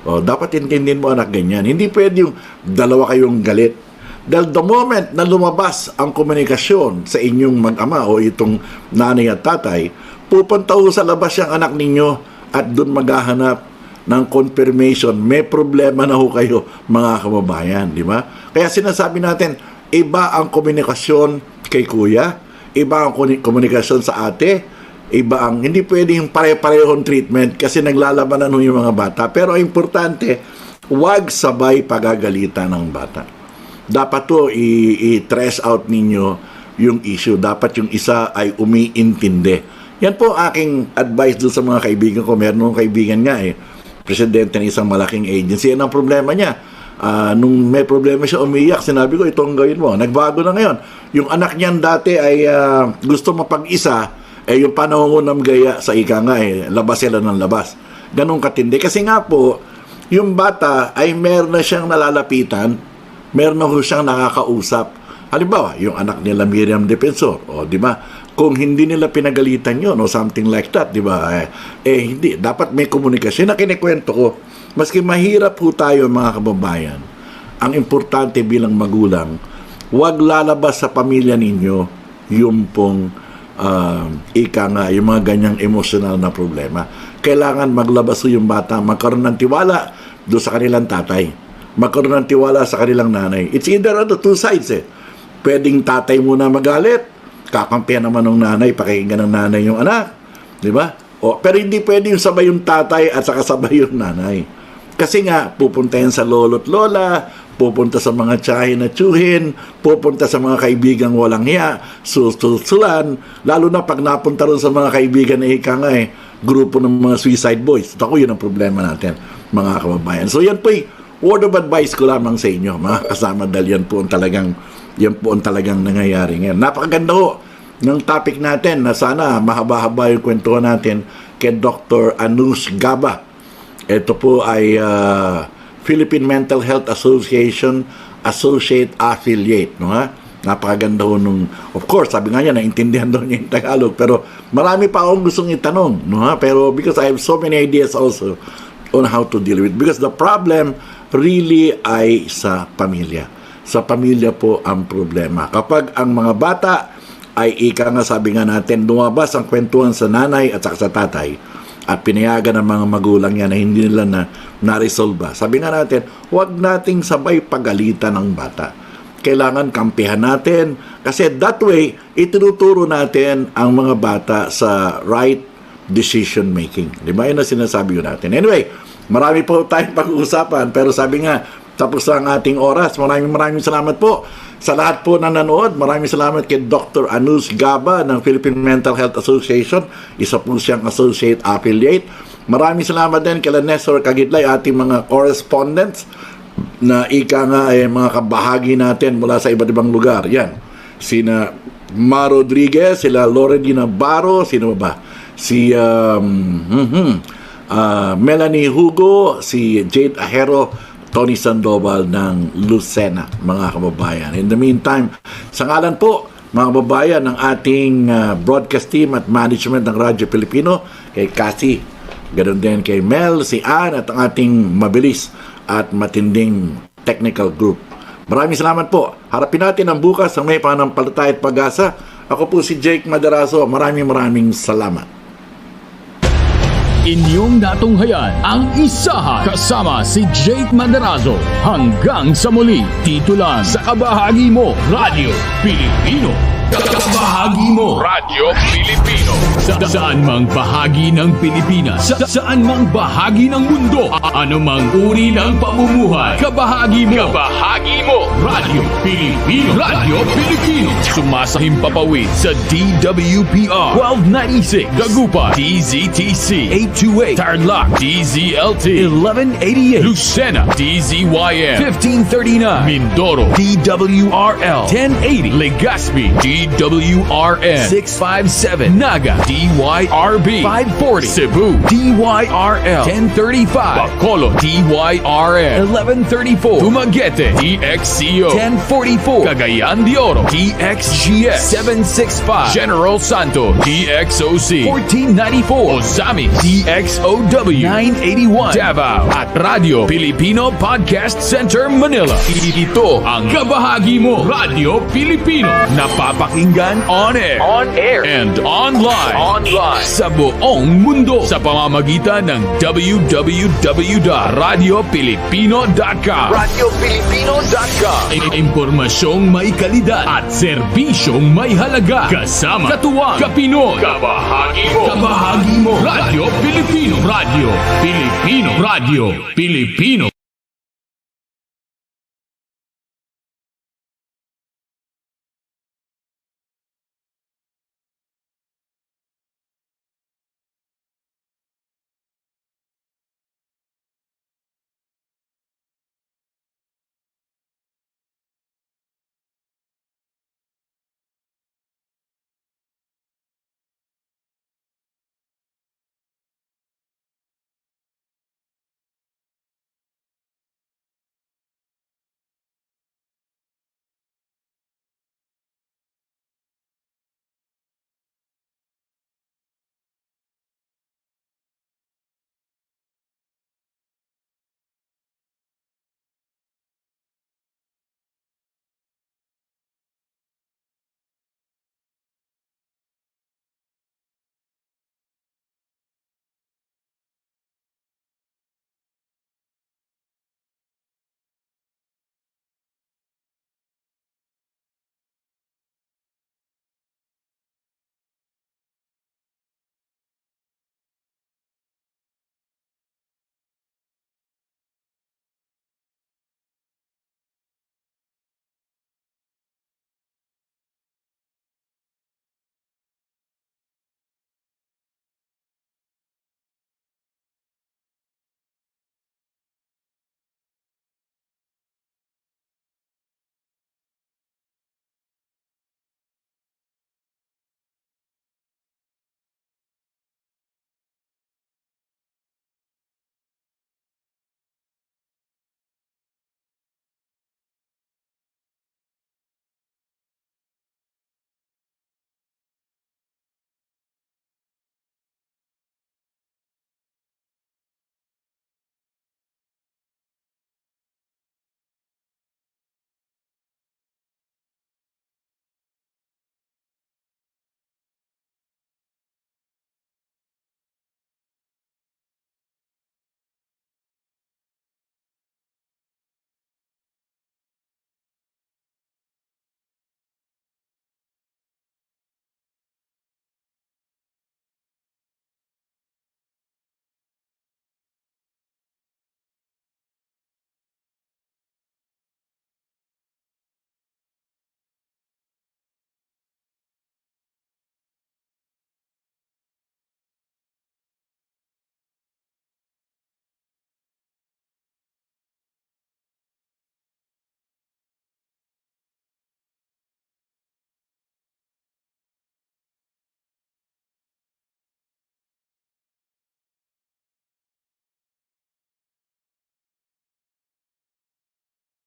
Dapat intindihin mo anak ganyan. Hindi pwede yung dalawa kayong galit. Dahil the moment na lumabas ang komunikasyon sa inyong mag-ama o itong nanay at tatay, pupunta ho sa labas yung anak ninyo at doon maghahanap ng confirmation, may problema na ho kayo, mga kababayan, di ba? Kaya sinasabi natin, iba ang komunikasyon kay kuya, iba ang komunikasyon sa ate, iba ang, hindi pwede yung pare-parehong treatment kasi naglalabanan ho yung mga bata. Pero importante, huwag sabay pagagalitan ng bata. Dapat to i-trash out ninyo yung issue. Dapat yung isa ay umiintindi. Yan po aking advice doon sa mga kaibigan ko. Meron ng kaibigan nga presidente ng isang malaking agency. Yan ang problema niya. Nung may problema siya umiyak, sinabi ko, itong gawin mo. Nagbago na ngayon. Yung anak niyan dati ay gusto mapag-isa, yung panangungunam gaya sa labas sila ng labas. Ganun katindi. Kasi nga po, yung bata ay meron na siyang nalalapitan, meron na siyang nakakausap. Halimbawa, yung anak nila Miriam Defensor, di ba? Kung hindi nila pinagalitan yun o something like that, di ba? Hindi. Dapat may komunikasyon. Na kinikwento ko, maski mahirap po tayo mga kababayan, ang importante bilang magulang, huwag lalabas sa pamilya ninyo yung pong ika nga, yung mga ganyang emotional na problema. Kailangan maglabas yung bata, magkaroon ng tiwala doon sa kanilang tatay. Magkaroon ng tiwala sa kanilang nanay. It's either two sides eh. Pwedeng tatay muna magalit, kakampihan naman ng nanay, pakinggan ng nanay yung anak. Di ba? Pero hindi pwede yung sabay yung tatay at saka sabay yung nanay. Kasi nga, pupunta yan sa lolo't lola, pupunta sa mga tiyahin na tiyuhin, pupunta sa mga kaibigang walang hiya, susulan, lalo na pag napunta rin sa mga kaibigan na ika nga grupo ng mga suicide boys. Ako, yun ang problema natin, mga kababayan. So yan po word of advice ko lamang sa inyo, mga kasama, dahil yan po ang talagang nangyayari ngayon. Napakaganda ho ng topic natin na sana mahaba-haba yung kwentuhan natin kay Dr. Anuj Gaba. Ito po ay Philippine Mental Health Association Associate Affiliate, no ha? Napakaganda ho nung, of course, sabi nga niya, naintindihan daw niya yung Tagalog, pero marami pa akong gustong itanong, no ha? Pero because I have so many ideas also on how to deal with it. Because the problem really ay sa pamilya. Sa pamilya po ang problema. Kapag ang mga bata ay ika nga, sabi nga natin, lumabas ang kwentuhan sa nanay at sa tatay, at pinayagan ng mga magulang yan na hindi nila na-resolve. Sabi nga natin, huwag nating sabay pagalitan ng bata. Kailangan kampihan natin kasi that way, itinuturo natin ang mga bata sa right decision making. Di ba? Yun na sinasabi yun natin. Anyway, marami po tayong pag-uusapan, pero sabi nga, tapos ang ating oras. Maraming salamat po sa lahat po na nanood. Maraming salamat kay Dr. Anuj Gaba ng Philippine Mental Health Association. Isa po siyang associate affiliate. Maraming salamat din kay Nestor Kagidlay, ating mga correspondents na ika nga ay mga kabahagi natin mula sa iba't ibang lugar. Yan. Sina Ma Rodriguez, sila Loredina Baro, sino ba? Si Melanie Hugo, si Jade Ahero, Tony Sandoval ng Lucena, mga kababayan. In the meantime, sa ngalan po, mga kababayan, ng ating broadcast team at management ng Radyo Pilipino, kay Cassie, ganoon din kay Mel, si Ann, at ang ating mabilis at matinding technical group. Maraming salamat po. Harapin natin ang bukas ng may panampalataya at pag-asa. Ako po si Jake Madaraso. Maraming salamat. Inyong natunghayan ang Isahan kasama si Jake Madarazo. Hanggang sa muli, dito lang sa kabahagi mo, Radyo Pilipino. Kabahagi mo, Radyo Pilipino. Saan mang bahagi ng Pilipinas, saan mang bahagi ng mundo, anumang uri ng pamumuhay, kabahagi mo, Radyo Pilipino. Radyo Pilipino. Sumasahim papawid sa DWPR 1296, Dagupan, DZTC 828, Tarlac, DZLT 1188, Lucena, DZYN 1539, Mindoro, DWRL 1080, Legazpi, DWRN 657, Naga, DYRB 540, Cebu, DYRL 1035, Bacolod, DYRN 1134, Dumaguete, DXCO 1044, Cagayan de Oro, DXGS 765, General Santos, DXOC 1494, Ozami, DXOW 981, Davao, at Radio Filipino Podcast Center, Manila. Ito ang kabahagi mo, Radyo Pilipino. Napapakinggan on air, and online sa buong mundo sa pamamagitan ng www.radiopilipino.com. Impormasyong may kalidad at serbisyong may halaga. Kasama katuwang kapinoy. Kabahagi mo. Radyo Pilipino. Radyo Pilipino.